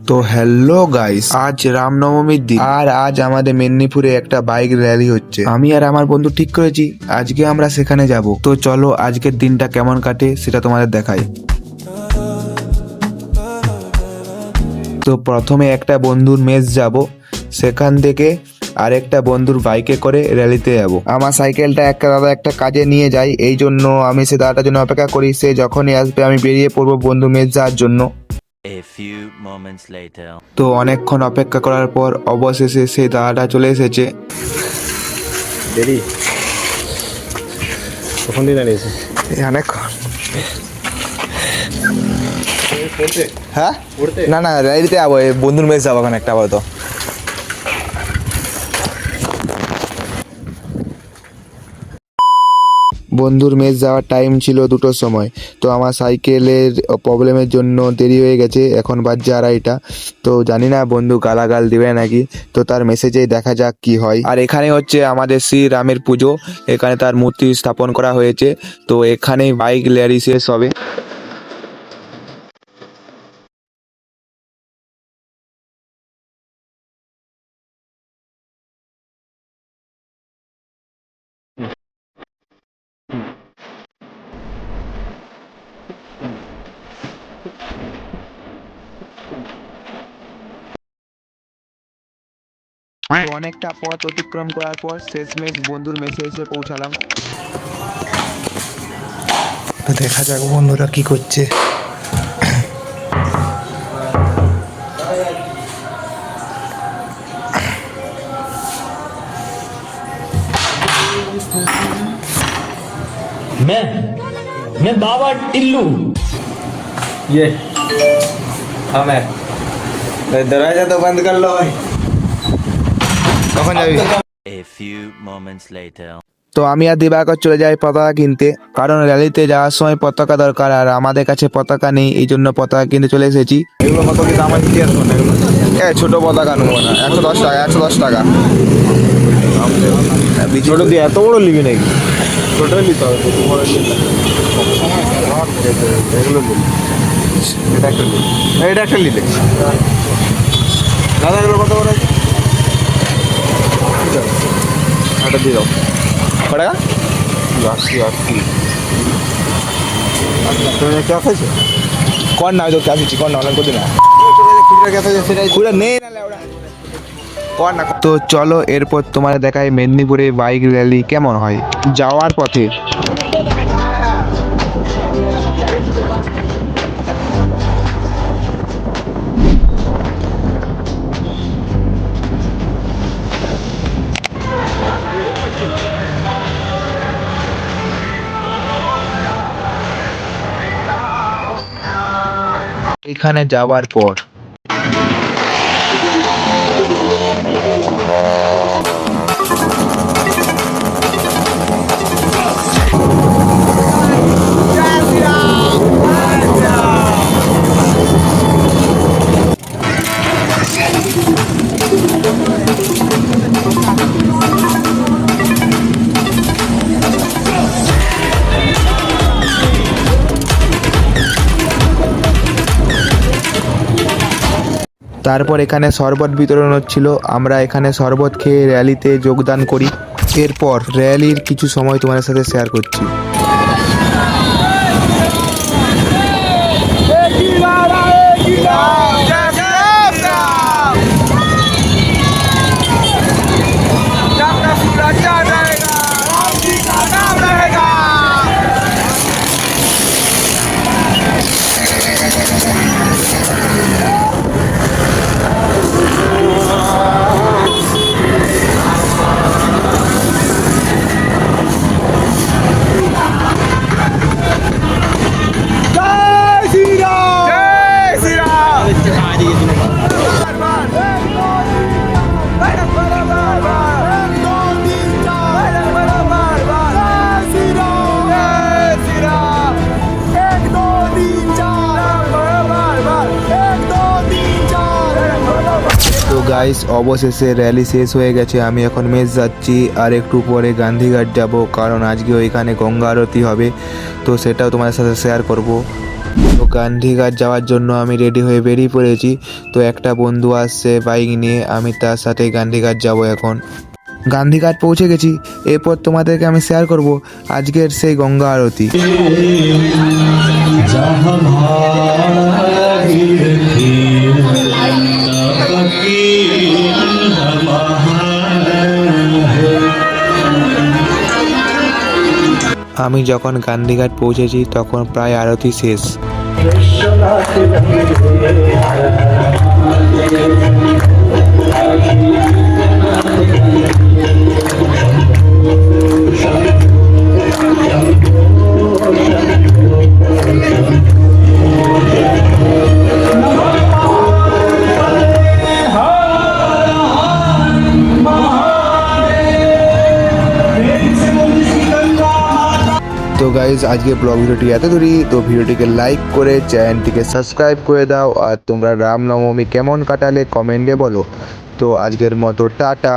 তো hello guys, আজ রামনবমীর দিন আর আজ আমাদের মেদিনীপুরে একটা বাইক র্যালি হচ্ছে। আমি আর আমার বন্ধু ঠিক করেছি আজকে আমরা সেখানে যাব। তো চলো আজকের দিনটা কেমন কাটে সেটা তোমাদের দেখাই। তো প্রথমে একটা বন্ধুর মেস যাব, সেখান থেকে আরেকটা বন্ধুর বাইকে করে র্যালিতে যাব। আমার সাইকেলটা একটা দাদা একটা কাজে নিয়ে যায়, এই জন্য আমি সে দাদাটার জন্য অপেক্ষা করি। সে যখনই আসবে আমি বেরিয়ে পড়বো বন্ধু মেস যাওয়ার জন্য। A few moments later. তো অনেকক্ষণ অপেক্ষা করার পর অবশেষে সেই দাদাটা চলে এসেছে। দেরি কখন দিন দাঁড়িয়েছে অনেকক্ষণ। হ্যাঁ না না র্যালিতে যাবো, বন্ধুর মেস যাবো ওখানে একটা আপাতত। বন্ধুর মেস যাওয়ার টাইম ছিল 2টোর সময়। তো আমার সাইকেলের প্রবলেমের জন্য দেরি হয়ে গেছে, এখন বাজছে 2:30টা। তো জানি না বন্ধু গালাগাল দিবে নাকি, তো তার মেসেজেই দেখা যাক কি হয়। আর এখানে হচ্ছে আমাদের শ্রী রামের পুজো, এখানে তার মূর্তি স্থাপন করা হয়েছে। তো এখানেই বাইক র্যালি শেষ হবে। তো অনেকটা পথ অতিক্রম করার পর শেষমেশ বন্ধুর মেসে এসে পৌঁছালাম। তো দেখা যাক বন্ধুরা কি করছে। मैं बाबा टिल्लू। ये हाँ मैं दरवाजा तो बंद कर लो भाई। কখন যাবি? A few moments later. তো আমি আর দিবাকর চলে যাই পতাকা কিনতে, কারণ র্যালিতে যাওয়ার সময় পতাকা দরকার আর আমাদের কাছে পতাকা নেই, এই জন্য পতাকা কিনতে চলে এসেছি। এগুলো কত কি দাম আছে কি আসবে না এগুলো? ছোট পতাকা নেবো না, 110 টাকা, 110 টাকা। ছোট দিয়ে এত বড় নিবি নাকি? ছোট নিতে হবে, একটু বড় নিতে হবে। এগুলো নিবি। এটা একটা নিবি। এটা একটা নিলে দাদা এগুলো কত করে আছে? এটা দিয়ে দাও। কত টাকা? 80 তুমি ক্যাশ আছে? কর না, তো ক্যাশ দিচ্ছি, কর না, অনেক করছি না। খুচরা ক্যাশ আছে সেটাই খুলে নেই না লেওড়া। কর না। তো চলো এরপর তোমার দেখায় মেদিনীপুরে বাইক র্যালি কেমন হয়। যাওয়ার পথে এখানে যাওয়ার পর তারপর এখানে শরবত বিতরণ হচ্ছিল, আমরা এখানে শরবত খেয়ে র্যালিতে যোগদান করি। এরপর র্যালির কিছু সময় তোমাদের সাথে শেয়ার করছি। গাইস অবশেষে র্যালি শেষ হয়ে গেছে, আমি এখন মেস যাচ্ছি আর একটু পরে গান্ধীঘাট যাব, কারণ আজকে ওইখানে গঙ্গা আরতি হবে, তো সেটাও তোমাদের সাথে শেয়ার করব। তো গান্ধীঘাট যাওয়ার জন্য আমি রেডি হয়ে বেরিয়ে পড়েছি। তো একটা বন্ধু আসছে বাইক নিয়ে, আমি তার সাথে গান্ধীঘাট যাব এখন। গান্ধীঘাট পৌঁছে গেছি। এরপর তোমাদেরকে আমি শেয়ার করব আজকের সেই গঙ্গা আরতি। আমি যখন গান্ধীঘাট পৌঁছেছি তখন প্রায় আরতি শেষ। তো গাইজ আজকে ব্লগ ভিডিওটি এত দূরই। তো ভিডিওটিকে লাইক করে চ্যানেলটিকে সাবস্ক্রাইব করে দাও। আর তোমরা রামনবমী কেমন কাটালে কমেন্টে বলো। তো আজকের মতো টাটা।